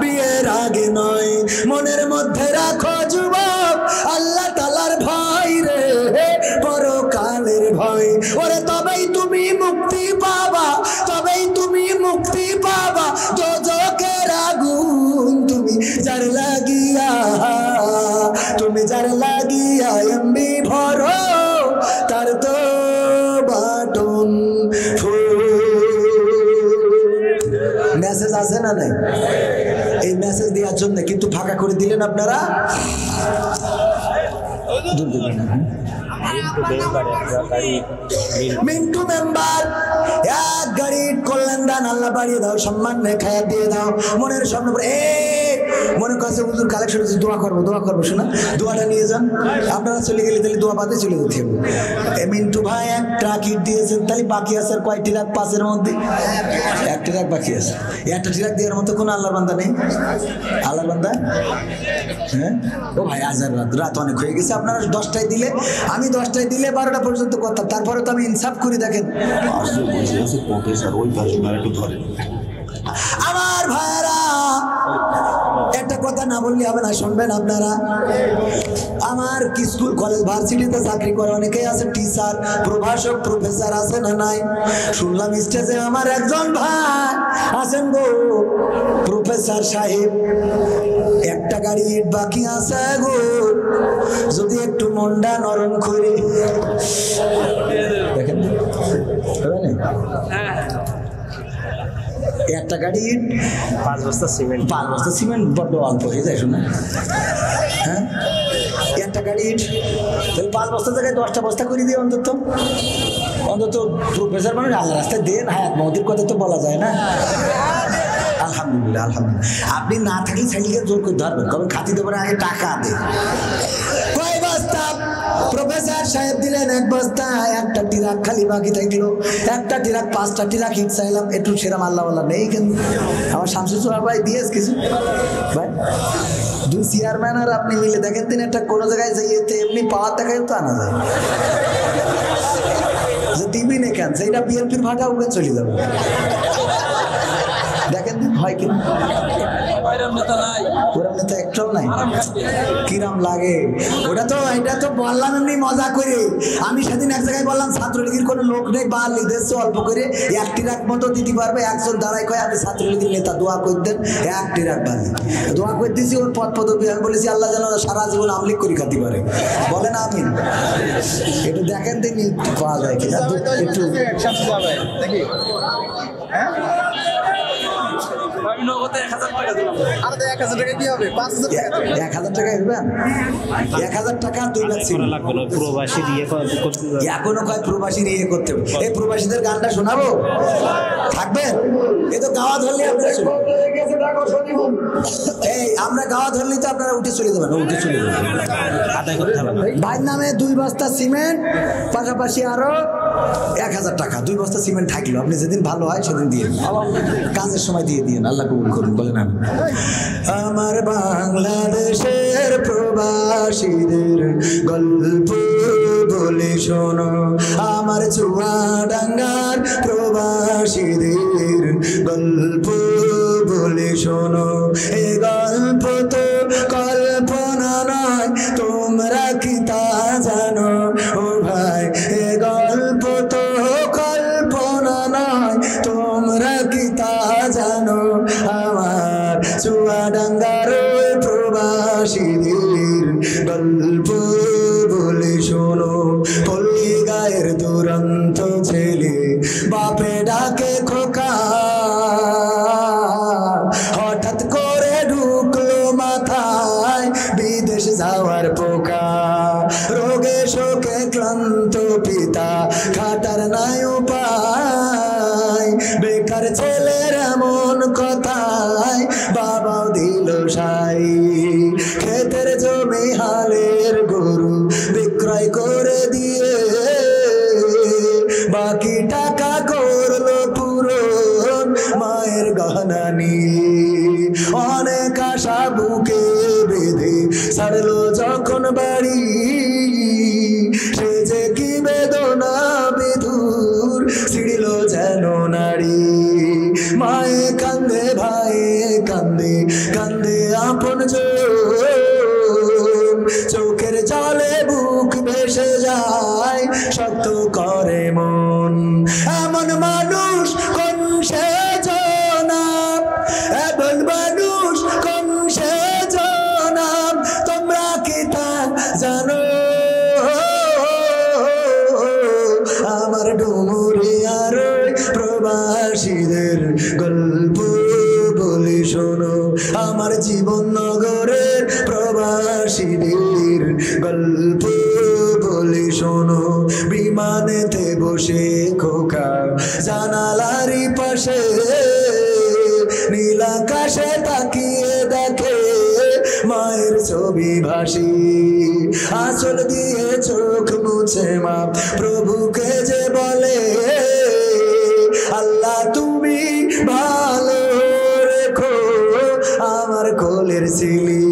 বিয়ের আগে নয়। মনের মধ্যে রাখো যুবক, আল্লাহ তাআলার ভয় রে, পরকালের ভয়। ওরে তবেই তুমি মুক্তি পাবা, তবেই তুমি মুক্তি পাবা দোজখের আগুন। তুমি যার লাগিয়া, তুমি যার লাগিয়া এমবি ভরো, তার তো বাটন ফোন। মেসেজ আছে না নাই? এই মেসেজ দেওয়ার জন্য কিন্তু ফাঁকা করে দিলেন আপনারা। মিন্টু মেম্বার এক গাড়ি করলেন দান, আল্লাহ বাড়িয়ে দাও, সম্মান রেখা দিয়ে দাও, মনের স্বপ্ন। মনে করছে হুজুর কালেকশন হচ্ছে দোয়া করবো শোনা, দোয়াটা নিয়ে যান। আপনারা চলে গেলে তাহলে দোয়া বাদে চলে যেতে হবে। মিন্টু ভাই এক ট্রাক ইট দিয়েছেন, তাহলে বাকি আছে আর কয় ট্রাক? 5-এর মধ্যে 1 ট্রাক বাকি আছে। একটা ট্রাক দেওয়ার মতো কোনো আল্লাহর বান্দা নেই? আল্লাহর বান্দা? হ্যাঁ ও ভাই আজ আর রাত অনেক হয়ে গেছে। আপনারা 10টায় দিলে, আমি 10টায় দিলে 12টা পর্যন্ত করতাম। তারপরে তো আমি ইনসাফ করি। দেখেন আমার ভাইরা, একটা কথা না বললে হবে না, শুনবেন আপনারা। আমার স্কুল কলেজ ভার্সিটিতে চাকরি করে অনেকেই আছে, টিচার, প্রভাষক, প্রফেসর আছে না নাই? শুনলাম স্টেজে আমার একজন ভাই আছেন গো, প্রফেসর সাহেব, একটা গাড়ি ইট বাকি আছে গো, যদি একটু মনটা নরম করে দেখেন একটা গাড়ি ইট 5 বস্তা সিমেন্ট, 5 বস্তা সিমেন্ট বড্ড অল্প হয়ে যায় শোনা। হ্যাঁ একটা গাড়ি ইট তাহলে 5 বস্তা জায়গায় 10টা বস্তা করে দিয়ে অন্তত প্রফেসর মানে আল্লাহ রাস্তায় দেন। হায়াত মহতির কথা তো বলা যায় না। আলহামদুলিল্লাহ আলহামদুলিল্লাহ। আপনি না থাকলে ছেলেকে জোর করে ধরবেন, কবে খাতি দেবেন, আগে টাকা দে। কয় বস্তা? প্রফেসর সাহেব দিলেন 1 বস্তা। একটা ট্রাক খালি বাকি থাকলো, একটা ট্রাক 5টা ট্রাক হিট চাইলাম, একটু সেরাম আল্লাহ নেই কিন্তু আমার শামসুল ভাই দিয়েছ কিছু ভাই। 2 চেয়ারম্যান আর আপনি মিলে দেখেন দিন একটা কোনো জায়গায় যাইতে এমনি পাওয়ার দেখায় তো আনা যায় যে দিবি না কেন, সেইটা বিএনপির ভাটা উড়ে চলে যাবে। দেখেন দিন হয় কিনা, ওরম নেতা একটাও নাই। কিরাম লাগে ওটা তো, এটা তো বললাম এমনি মজা করে। আমি সেদিন এক জায়গায় বললাম ছাত্রলীগের কোনো লোক নেই, বা লিখেছে অল্প করে 1 ট্রাক মতো দিতে পারবে। একজন দাঁড়াই কয় আমি ছাত্রলীগের নেতা, দোয়া করে দেন 1 ট্রাক বালি। দোয়া করে দিয়েছি ওর পদ পদবি, আমি বলেছি আল্লাহ যেন সারা জীবন আমলিক করে খাতে পারে, বলেন আমিন। একটু দেখেন দিন পাওয়া যায় কিনা একটু। দেখি 1000 টাকা কি হবে? 1000 টাকা দেবেন? 1000 টাকা 2 লাখ ছিল। প্রবাসী দিয়ে এখনো কয় প্রবাসী ইয়ে করতে হবে। এই প্রবাসীদের গানটা শোনাবো, থাকবেন? এই তো গাওয়া ধরলে আপনারা এই আমরা গাওয়া ধরলে তো আপনারা উঠে চলে যাবেন, উঠে চলে যাবেন। ভাইয়ের নামে 2 বস্তা সিমেন্ট, পাশাপাশি আরো 1000 টাকা। 2 বস্তা সিমেন্ট থাকলো, আপনি যেদিন ভালো হয় সেদিন দিয়ে কাজের সময় দিয়ে দিন, আল্লাহ কবুল করুন। বলেন আমি। আমার বাংলাদেশের প্রবাসীদের গল্প বলে শোনো, আমার চুয়াডাঙ্গার প্রবাসীদের গল্প বলে শোনো। এ গল্প তো কল্পনা নয়, তোমরা কি তা জানো? ও ভাই এ গল্প তো কল্পনা নয়, তোমরা কি তা জানো? আমার চুয়াডাঙ্গার প্রবাসীদের গল্প বলে শোনো। পল্লী গায়ের দুরন্ত ছেলে বাপে ডাকে খোকা, হঠাৎ করে ঢুকলো মাথায় বিদেশ যাওয়ার পোকা। রোগে শোকে ক্লান্ত পিতা, খাটার নাই উপায়, বেকার ছেলের এমন কথায় বাবাও দিল সাই। ক্ষেতের জমি হালের গরু বিক্রয় করে দিয়ে বাকি টাকা করলো পূরণ মায়ের গহনা নিয়ে। অনেক আশা বুকে বেঁধে ছাড়লো যখন বাড়ি, সে যে কি বেদনা বিধুর ছিড়ল যেন নারী। মায়ে কান্দে, ভাইয়ে কান্দে, কান্দে আপন চোখের জলে বুক ভেসে যায়, শক্ত করে মন। এমন মানুষ কোন সে জনাব, এমন মানুষ কোন সে জনাব, তোমরা কি তা জানো? আমার ডুমুরিয়ার প্রবাসীদের গল্প বলে শোনো, আমার জীবন নগরের প্রবাসীদের গল্প বলে শোনো। বিমানেতে বসে খোকা জানালারি পাশে নীল আকাশে তাকিয়ে দেখে মায়ের ছবি ভাসি আঁচল দিয়ে চোখ মুছে মা প্রভুকে যে বলে আল্লাহ তুমি ভালো রেখো আমার কোলের ছিলি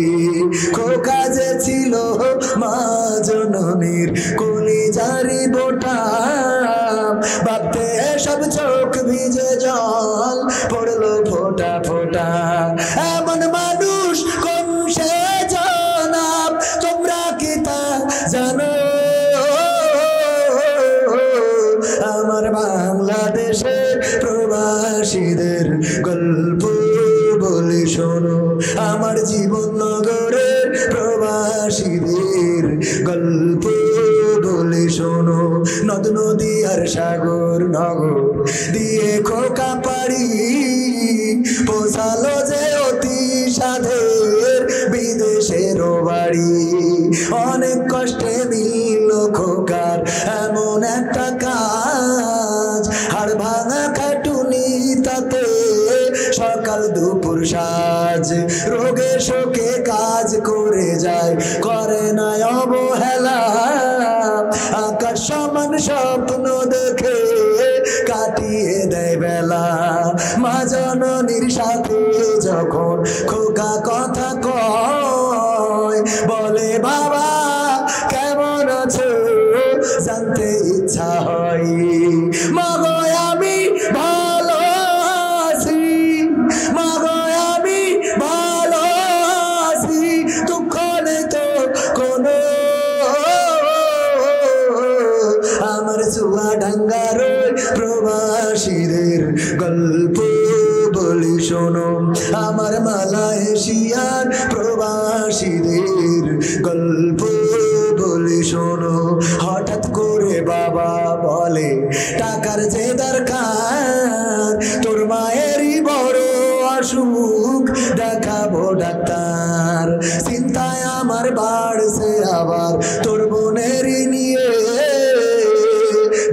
খোকা যে ছিল মা জননীর কলিজারি বোটা ভাবতে সব চোখ ভিজে জল পড়লো ফোটা ফোটা এমন মানুষ কোন সে জনাব তোমরা কি তা জানো আমার বাংলাদেশের প্রবাসীদের গল্প বলি শোনো আমার জীবন নগরের প্রবাসীদের গল্প বলি শোনো নদ নদী আর সাগর নগর দিয়ে খোকা পাড়ি পৌঁছালো যে অতি সাধের বিদেশের বাড়ি অনেক কষ্টে মিলল খোকার এমন একটা কাজ হাড় ভাঙা খাটুনি তাতে সকাল দুপুর সাজ রোগে শোকে কাজ করে যায় করে না অবহেলা আকাশ সমান স্বপ্ন দেখে কাটিয়ে দেয় বেলা মা জননীর সাথে যখন খোকা কথা কয় বলে বাবা কেমন আছো জানতে ইচ্ছা হয় মাগো আমি ভালো আছি মাগো আমি ভালো আছি দুঃখ নেই তো কোনো আমার চুয়াডাঙ্গার প্রবাসীদের গল্প বলি শোনো আমার মালয়েশিয়ার প্রবাসীদের গল্প বলি শোনো হঠাৎ করে বাবা বলে টাকার যে দরকার তোর মায়েরই বড় অসুখ দেখাবো ডাক্তার চিন্তায় আমার বাড়ছে আবার তোর বোনেরই নিয়ে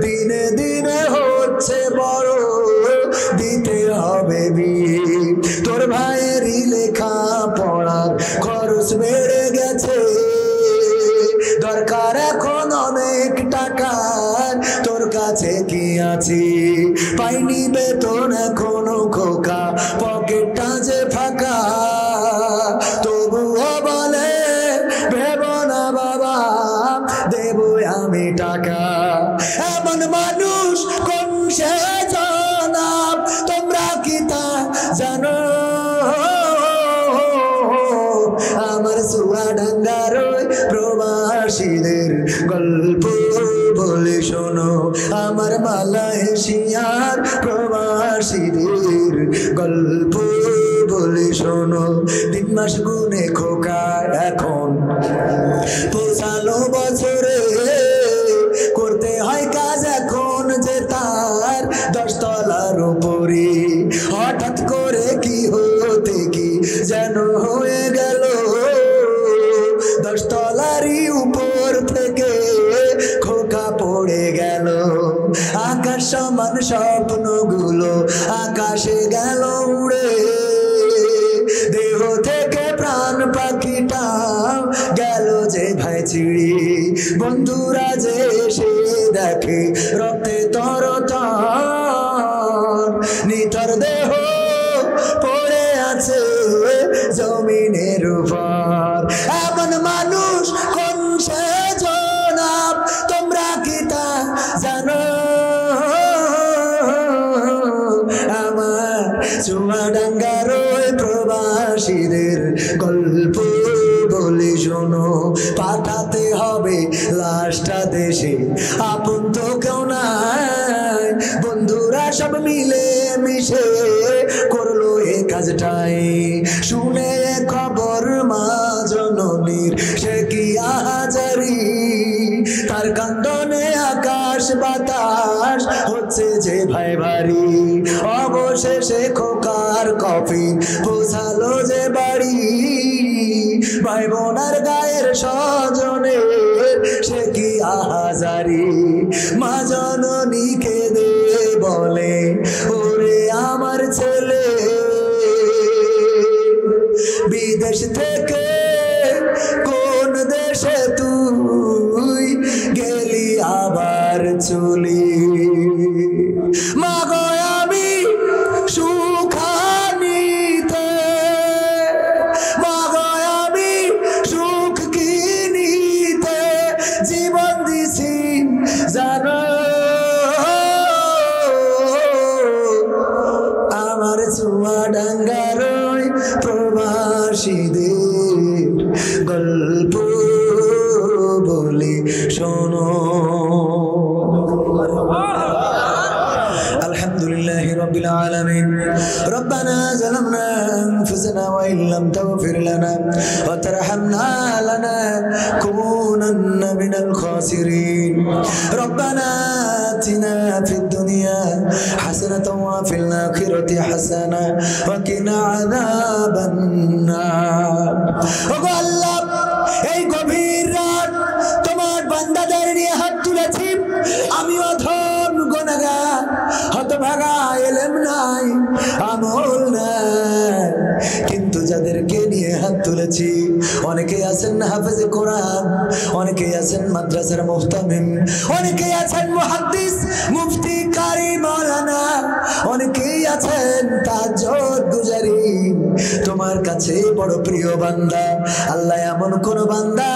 দিনে দিনে হচ্ছে বড় দিতে হবে বিয়ে তোর ভাইয়েরই লেখা পড়ার খরচ বেড়ে গেছে দরকার এখন অনেক টাকার তোর কাছে কি আছে পাইনি বেতন এখনো খোকা পকেটটা যে ফাঁকা তবুও বলে ভেবো না বাবা দেবো আমি টাকা এমন মানুষ কোন সে জনাব তোমরা কি তা জানো আমার চুয়াডাঙ্গার প্রবাসীদের গল্প বলে শোনো আমার মালয়েশিয়ার প্রবাসীদের গল্প বলে শোনো 3 মাস গুনে খোকা এখন পৌঁছালো বছরে করতে হয় কাজ এখন যে তার 10 তলার উপরে হঠাৎ করে কি হতে কি যেন হয়ে গেল 10 তলারই উপর থেকে খোকা পড়ে গেল আকাশ সমান স্বপ্নগুলো আকাশে গেল উড়ে দেহ থেকে প্রাণ পাখিটা গেল যে ভাই ছিড়ি বন্ধুরা যে এসে দেখে রক্তে তরতার নিথর দেহ পড়ে আছে জমিনের উপর এমন মানুষ কোন সে জনাব তোমরা কি তা জানো আমার চুয়াডাঙ্গার প্রবাসীদের গল্প বলে শোনো পাঠাতে হবে লাশটা দেশে আপন তো কেউ নাই বন্ধুরা সব মিলে মিশে করলো এই কাজটাই শুনে খবর মা জননীর সে কি আহাজারি তার কান্দনে আকাশ বাতাস হচ্ছে যে ভাই ভারী অবশেষে খোকার কফিন পৌঁছালো যে বাড়ি ভাই বোনার গায়ের স্বজনের সে কি আহাজারি মা জননী কেঁদে বলে ওরে আমার ছেলে বিদেশ থেকে চুয়াডাঙ্গার ওই প্রবাসীদের গল্প বলি শোনো। আলহামদুলিল্লাহি রাব্বিল আলামিন। রব্বানা যালামনা আনফুসানা ওয়া ইল্লাম তাগফির লানা ওয়া তারহামনা লানাকুনান্না মিনাল খাসিরিন। রব্বানা আতিনা ফিদ দুনিয়া হাসানাতাও ওয়া ফিল আখিরাতি হাসানা ওয়া কিনা আযাবান নার। ওগো আল্লাহ, এই গভীর রাত তোমার বান্দাদের নিয়ে হাত তুলেছি। আমি অধম গুনাহগার, হতভাগা, ইলম নাই, আমল নাই, কিন্তু যাদেরকে নিয়ে হাত তুলেছি অনেকেই আছেন হাফেজে কোরআন, অনেকেই আছেন মাদ্রাসার মুহতামিম, অনেকেই আছেন মুহাদ্দিস, মুফতি, কারি, মাওলানা, অনেকেই আছেন তাহাজ্জুদ গুজারি। তোমার কাছে বড় প্রিয় বান্দা আল্লাহ, এমন কোন বান্দা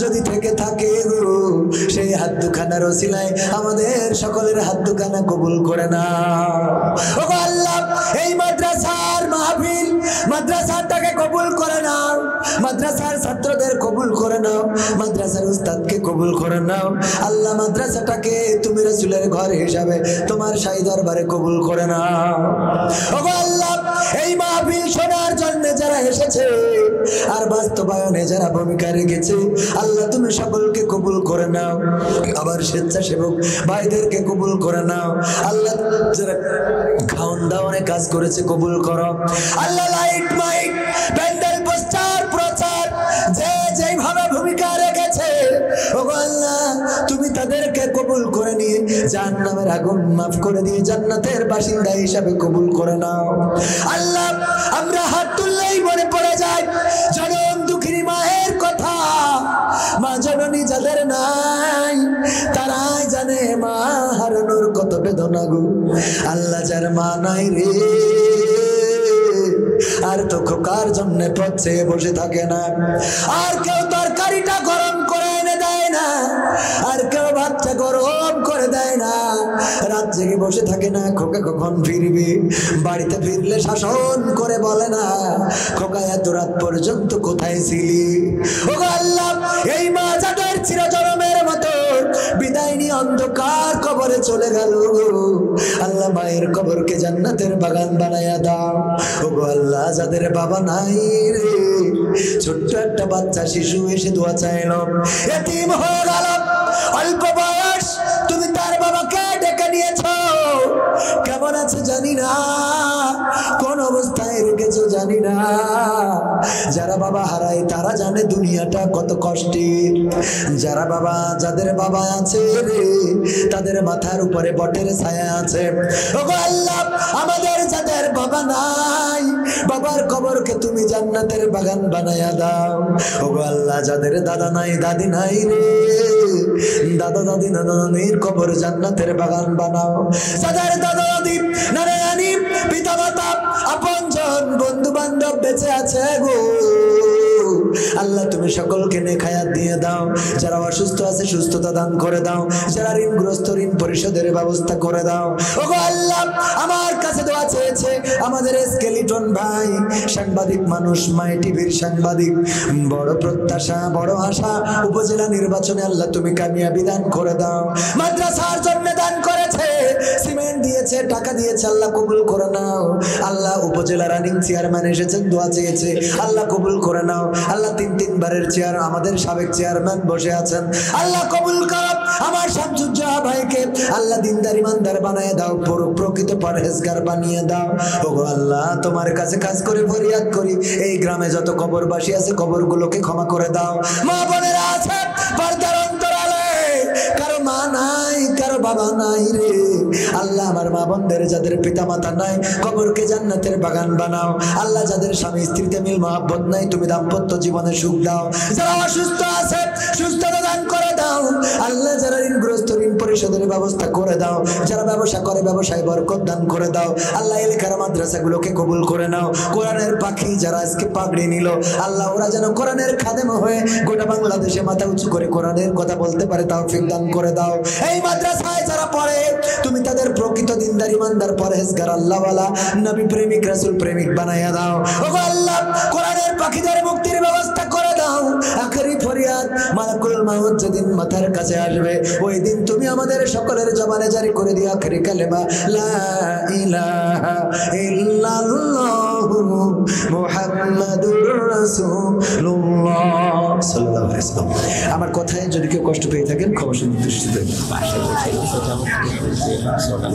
যদি থেকে থাকে গো, সেই হাত দুখানার ওসিলায় আমাদের সকলের হাত দুখানা কবুল করে নাও। ওগো আল্লাহ, এই মাদ্রাসার মাহফিল, মাদ্রাসাটাকে কবুল করে নাও, মাদ্রাসার ছাত্রদের কবুল করে নাও, মাদ্রাসার উস্তাদকে কবুল করে নাও। আল্লাহ, মাদ্রাসাটাকে তুমি রাসূলের ঘর হিসাবে তোমার শাহী দরবারে কবুল করে নাও। ওগো আল্লাহ, এই মাহফিল শোনার জন্য যারা এসেছে আর বাস্তবায়নে যারা ভূমিকা রেখেছে, আল্লাহ তুমি সকলকে কবুল করে নাও। আবার স্বেচ্ছাসেবক ভাইদেরকে কবুল করে নাও। আল্লাহ, যারা খাওন দাওয়ানে কাজ করেছে কবুল করো। আল্লাহ, লাইট, মাইক, প্যান্ডেল, পোস্টার, প্রচার যে যেভাবে ভূমিকা রেখেছে, ওগো আল্লাহ তুমি তাদেরকে কবুল করে নিয়ে জাহান্নামের আগুন মাফ করে দিয়ে জান্নাতের বাসিন্দা হিসাবে কবুল করে নাও। আল্লাহ, আমরা হাত তুললেই মনে পড়ে যায় জনম দুঃখিনী মায়ের কথা। মা জননী যাদের নাই তারাই জানে মা হারানোর কত বেদনা গো। আল্লাহ, যার মা নাই রে আর তো খোকার জন্য পথে বসে থাকে না, আর কেউ তরকারিটা গরম করে এনে দেয় না, আর কেউ ভাতটা গরম করে দেয় না, রাত জেগে বসে থাকে না খোকা কখন ফিরবে। বাড়িতে ফিরলে শাসন করে বলে না খোকা এত রাত পর্যন্ত কোথায় ছিলি। ওগো আল্লাহ, এই মা যাদের চিরজনমের মতো বিদায় নিয়ে অন্ধকার কবরে চলে গেল, আল্লাহ মায়ের কবরকে জান্নাতের বাগান বানায়া দাও। ওগো আল্লাহ, যাদের বাবা নাই রে, ছোট্ট একটা বাচ্চা শিশু এসে দোয়া চাইল, এতিম হয়ে গেল, অল্প বয়স, তুমি তার বাবাকে ডেকে নিয়েছো, কেমন আছে জানি না, কোন অবস্থায় রেখেছো জানি না। যারা বাবা হারায় তারা জানে দুনিয়াটা কত কষ্টের। যারা বাবা, যাদের বাবা আছে রে, তাদের মাথার উপরে বটের ছায়া আছে। ওগো আল্লাহ, আমাদের যাদের বাবা নাই, বাবার কবরকে তুমি জান্নাতের বাগান বানায়া দাও। ওগো আল্লাহ, যাদের দাদা নাই, দাদি নাই রে, দাদা দাদি, নানা নানির কবর জান্নাতের বাগান বানাও। যাদের দাদা দাদি, নানা নানি, পিতা মাতা, আপনজন, বন্ধু বান্ধব বেঁচে আছে গো, আল্লাহ তুমি সকলকে নেখায়াত দিয়ে দাও। যারা অসুস্থ আছে সুস্থতা দান করে দাও, যারা ঋণগ্রস্ত ঋণ পরিশোধের ব্যবস্থা করে দাও। ওগো আল্লাহ, আমার কাছে দোয়া চেয়েছে আমাদের স্কেলিটন ভাই, সাংবাদিক মানুষ, মাই টিভির সাংবাদিক, বড় প্রত্যাশা, বড় আশা, উপজেলা নির্বাচনে আল্লাহ তুমি কামিয়াবি দান করে দাও। মাদ্রাসার জন্য দান করেছে, সিমেন্ট দিয়েছে, টাকা দিয়েছে, আল্লাহ কবুল করে নাও। আল্লাহ, উপজেলা রানিং চেয়ারম্যান এসেছেন, দোয়া চেয়েছে, আল্লাহ কবুল করে নাও। আল্লাহ, তিনবারের চেয়ার আমাদের সাবেক চেয়ারম্যান বসে আছেন, আল্লাহ কবুল করো। আমার শামসুজ্জাহা ভাইকে আল্লাহ দিনদার ইমানদার বানিয়ে দাও, প্রকৃত পরহেজগার বানিয়ে দাও। ওগো আল্লাহ, তোমার কাছে কাজ করে ফরিয়াদ করি, এই গ্রামে যত কবরবাসী আছে কবরগুলোকে ক্ষমা করে দাও। মা বোনেরা আছে পর্দার অন্তরালে, কারো মা নাই, কারো বাবা নাই রে, আল্লাহ আমার মা বোনদের যাদের পিতা মাতা নাই কবরকে জান্নাতের বাগান বানাও। আল্লাহ, যাদের স্বামী স্ত্রীতে মিল মহব্বত নাই তুমি দাম্পত্য জীবনে সুখ দাও। যারা অসুস্থ আছে সুস্থতা দান করে দাও। আল্লাহ, যারা ঋণগ্রস্ত ঋণ পরিশোধের ব্যবস্থা করে দাও। যারা ব্যবসা করে ব্যবসায় বরকত দান করে দাও। আল্লাহ, এলাকার মাদ্রাসাগুলোকে কবুল করে নাও। কোরআনের পাখি যারা আজকে পাগড়ি নিল, আল্লাহ ওরা যেন কোরআনের খাদেম হয়ে গোটা বাংলাদেশে মাথা উঁচু করে কোরআনের কথা বলতে পারে তৌফিক দান করে দাও। এই মাদ্রাসায় যারা পড়ে তুমি তাদের প্রকৃত দিনদার ইমানদার পরহেজগার আল্লাহওয়ালা নবী প্রেমিক রাসূল প্রেমিক বানায়া দাও। ওগো আল্লাহ কোরআনের পাখিদের মুক্তির ব্যবস্থা করে দাও। আখেরি ফরিয়াদ মালাকুল মাউত যেদিন মাথার কাছে আসবে ওই দিন তুমি আমাদের সকলের জবানে জারি করে দিও আখেরি কালেমা লা ইলাহা ইল্লাল্লাহু মুহাম্মাদুর রাসূলুল্লাহ সাল্লাল্লাহু আলাইহি ওয়াসাল্লাম। আমার কথায় যদি কেউ কষ্ট পেয়ে থাকেন ক্ষমা সুন্দর দৃষ্টিতে